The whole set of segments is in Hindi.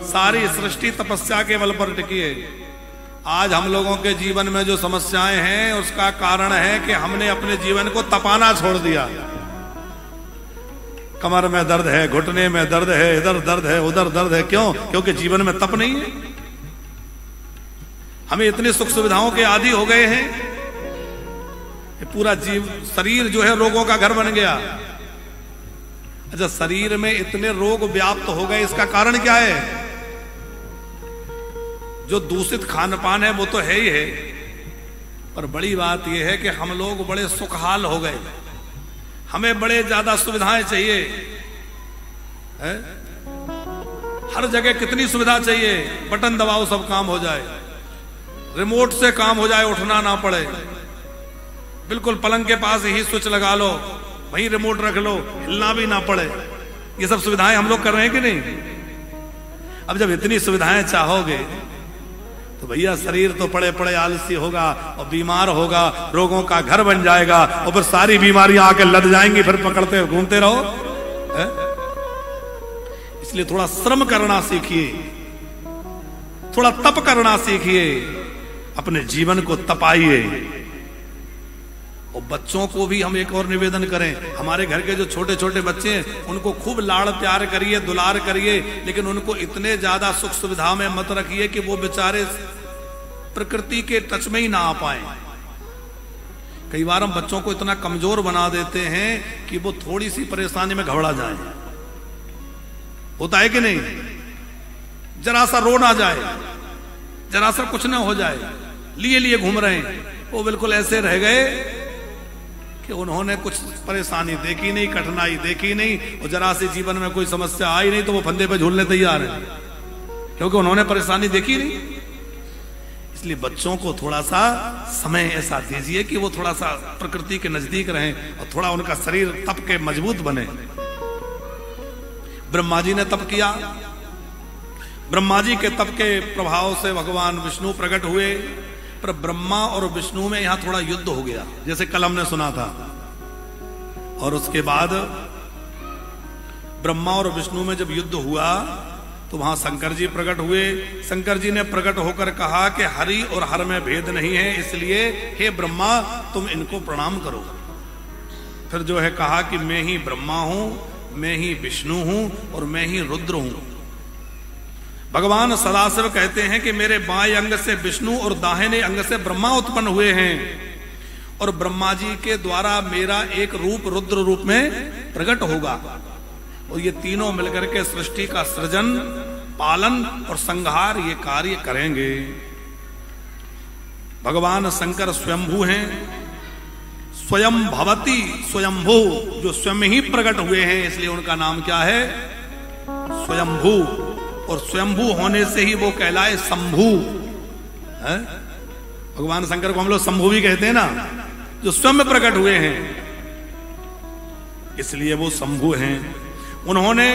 सारी सृष्टि तपस्या के बल पर टिकी है। आज हम लोगों के जीवन में जो समस्याएं हैं उसका कारण है कि हमने अपने जीवन को तपाना छोड़ दिया। कमर में दर्द है, घुटने में दर्द है, इधर दर्द है, उधर दर्द है। क्यों? क्योंकि जीवन में तप नहीं है। हमें इतनी सुख सुविधाओं के आदी हो गए हैं, पूरा शरीर जो है रोगों का घर बन गया। अच्छा, शरीर में इतने रोग व्याप्त हो गए, इसका कारण क्या है? जो दूषित खान पान है वो तो है ही है, पर बड़ी बात यह है कि हम लोग बड़े सुखहाल हो गए। हमें बड़े ज्यादा सुविधाएं चाहिए है? हर जगह कितनी सुविधा चाहिए, बटन दबाओ सब काम हो जाए, रिमोट से काम हो जाए, उठना ना पड़े, बिल्कुल पलंग के पास ही स्विच लगा लो, वहीं रिमोट रख लो, हिलना भी ना पड़े। ये सब सुविधाएं हम लोग कर रहे हैं कि नहीं? अब जब इतनी सुविधाएं चाहोगे तो भैया शरीर तो पड़े पड़े आलसी होगा और बीमार होगा, रोगों का घर बन जाएगा और फिर सारी बीमारियां आके लद जाएंगी, फिर पकड़ते घूमते रहो है? इसलिए थोड़ा श्रम करना सीखिए, थोड़ा तप करना सीखिए, अपने जीवन को तपाइए। और बच्चों को भी हम एक और निवेदन करें, हमारे घर के जो छोटे छोटे बच्चे हैं उनको खूब लाड़ प्यार करिए, दुलार करिए, लेकिन उनको इतने ज्यादा सुख सुविधा में मत रखिए कि वो बेचारे प्रकृति के टच में ही ना आ पाए। कई बार हम बच्चों को इतना कमजोर बना देते हैं कि वो थोड़ी सी परेशानी में घबरा जाए। होता है कि नहीं? जरा सा रो ना जाए, जरा सा कुछ ना हो जाए, लिए लिए घूम रहे हैं, वो बिल्कुल ऐसे रह गए कि उन्होंने कुछ परेशानी देखी नहीं, कठिनाई देखी नहीं, और जरा से जीवन में कोई समस्या आई नहीं तो वो फंदे पे झूलने तैयार है, क्योंकि उन्होंने परेशानी देखी नहीं। इसलिए बच्चों को थोड़ा सा समय ऐसा दीजिए कि वो थोड़ा सा प्रकृति के नजदीक रहें और थोड़ा उनका शरीर तप के मजबूत बने। ब्रह्मा जी ने तप किया, ब्रह्मा जी के तप के प्रभाव से भगवान विष्णु प्रकट हुए, पर ब्रह्मा और विष्णु में यहां थोड़ा युद्ध हो गया, जैसे कल हमने सुना था। और उसके बाद ब्रह्मा और विष्णु में जब युद्ध हुआ तो वहां शंकर जी प्रकट हुए। शंकर जी ने प्रकट होकर कहा कि हरि और हर में भेद नहीं है, इसलिए हे ब्रह्मा तुम इनको प्रणाम करो। फिर जो है कहा कि मैं ही ब्रह्मा हूं, मैं ही विष्णु हूं और मैं ही रुद्र हूं। भगवान सदाशिव कहते हैं कि मेरे बाएं अंग से विष्णु और दाहिने अंग से ब्रह्मा उत्पन्न हुए हैं, और ब्रह्मा जी के द्वारा मेरा एक रूप रुद्र रूप में प्रकट होगा, और ये तीनों मिलकर के सृष्टि का सृजन, पालन और संहार ये कार्य करेंगे। भगवान शंकर स्वयंभू हैं, स्वयं भवती स्वयंभू, जो स्वयं ही प्रकट हुए हैं, इसलिए उनका नाम क्या है? स्वयंभू। और स्वयंभू होने से ही वो कहलाए शंभू है? भगवान शंकर को हम लोग शंभू भी कहते हैं ना, जो स्वयं प्रकट हुए हैं, इसलिए वो शंभू हैं। उन्होंने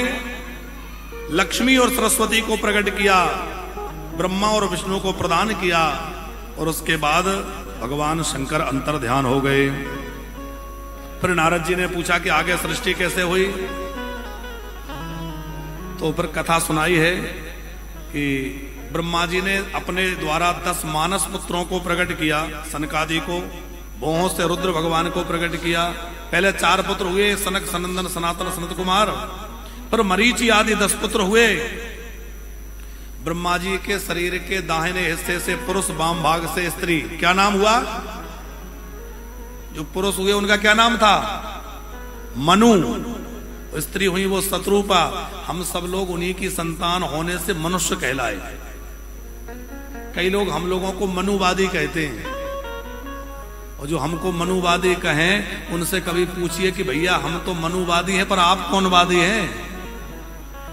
लक्ष्मी और सरस्वती को प्रकट किया, ब्रह्मा और विष्णु को प्रदान किया, और उसके बाद भगवान शंकर अंतर ध्यान हो गए। फिर नारद जी ने पूछा कि आगे सृष्टि कैसे हुई, तो फिर कथा सुनाई है कि ब्रह्मा जी ने अपने द्वारा 10 मानस पुत्रों को प्रकट किया, सनकादि को, भोहों से रुद्र भगवान को प्रकट किया। पहले 4 पुत्र हुए, सनक, सनंदन, सनातन, सनत कुमार, पर मरीचि आदि 10 पुत्र हुए। ब्रह्मा जी के शरीर के दाहिने हिस्से से पुरुष, वाम भाग से स्त्री। क्या नाम हुआ? जो पुरुष हुए उनका क्या नाम था? मनु। स्त्री हुई वो शत्रुपा। हम सब लोग उन्हीं की संतान होने से मनुष्य कहलाए। कई लोग हम लोगों को मनुवादी कहते हैं, और जो हमको मनुवादी कहें उनसे कभी पूछिए कि भैया हम तो मनुवादी हैं, पर आप कौन वादी हैं?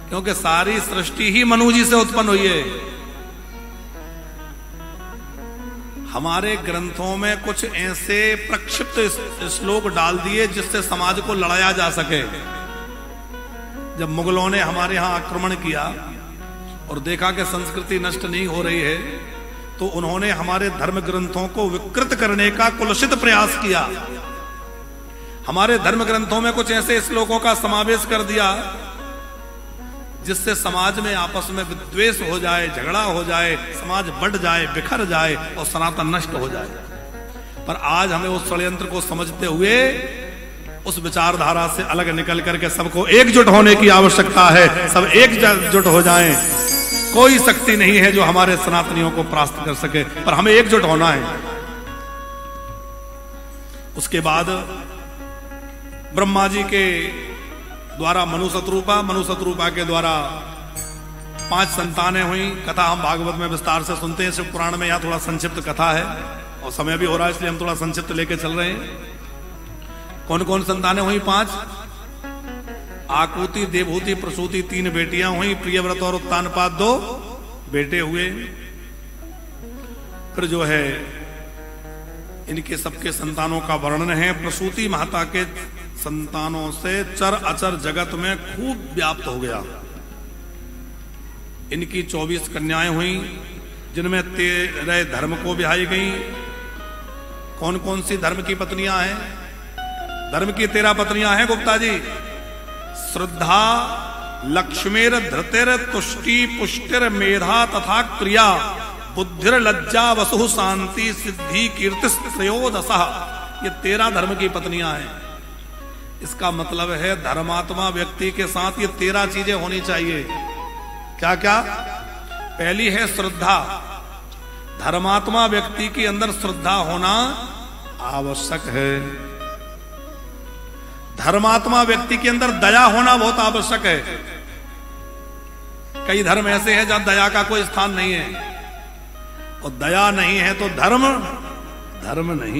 क्योंकि सारी सृष्टि ही मनु जी से उत्पन्न हुई है। हमारे ग्रंथों में कुछ ऐसे प्रक्षिप्त श्लोक डाल दिए जिससे समाज को लड़ाया जा सके। जब मुगलों ने हमारे यहां आक्रमण किया और देखा कि संस्कृति नष्ट नहीं हो रही है, तो उन्होंने हमारे धर्म ग्रंथों को विकृत करने का कुलसित प्रयास किया। हमारे धर्म ग्रंथों में कुछ ऐसे श्लोकों का समावेश कर दिया जिससे समाज में आपस में विद्वेष हो जाए, झगड़ा हो जाए, समाज बढ़ जाए, बिखर जाए और सनातन नष्ट हो जाए। पर आज हमें उस षड्यंत्र को समझते हुए उस विचारधारा से अलग निकल करके सबको एकजुट होने की आवश्यकता है। सब एकजुट हो जाएं। कोई शक्ति नहीं है जो हमारे सनातनियों को परास्त कर सके, पर हमें एकजुट होना है। उसके बाद ब्रह्मा जी के द्वारा मनु शत्रुपा के द्वारा 5 संतानें हुई। कथा हम भागवत में विस्तार से सुनते हैं, शिव पुराण में यहां थोड़ा संक्षिप्त कथा है और समय भी हो रहा है इसलिए हम थोड़ा संक्षिप्त लेके चल रहे हैं। कौन कौन संतानें हुई? 5। आकुति, देवहूति, प्रसूति 3 बेटियां हुई। प्रियव्रत और उत्तानपाद 2 बेटे हुए। फिर जो है इनके सबके संतानों का वर्णन है। प्रसूति माता के संतानों से चर अचर जगत में खूब व्याप्त हो गया। इनकी 24 कन्याएं हुई, जिनमें 13 धर्म को ब्याही गई। कौन कौन सी धर्म की पत्नियां हैं? धर्म की 13 पत्नियां हैं गुप्ता जी। श्रद्धा, लक्ष्मीर, धृतिर, तुष्टि, पुष्टिर, मेधा तथा क्रिया, बुद्धिर, लज्जा, वसु, शांति, सिद्धि, कीर्ति, त्रयोदशः। ये 13 धर्म की पत्नियां हैं। इसका मतलब है धर्मात्मा व्यक्ति के साथ ये 13 चीजें होनी चाहिए। क्या क्या? पहली है श्रद्धा। धर्मात्मा व्यक्ति के अंदर श्रद्धा होना आवश्यक है। धर्मात्मा व्यक्ति के अंदर दया होना बहुत आवश्यक है। कई धर्म ऐसे हैं जहां दया का कोई स्थान नहीं है, और दया नहीं है तो धर्म नहीं।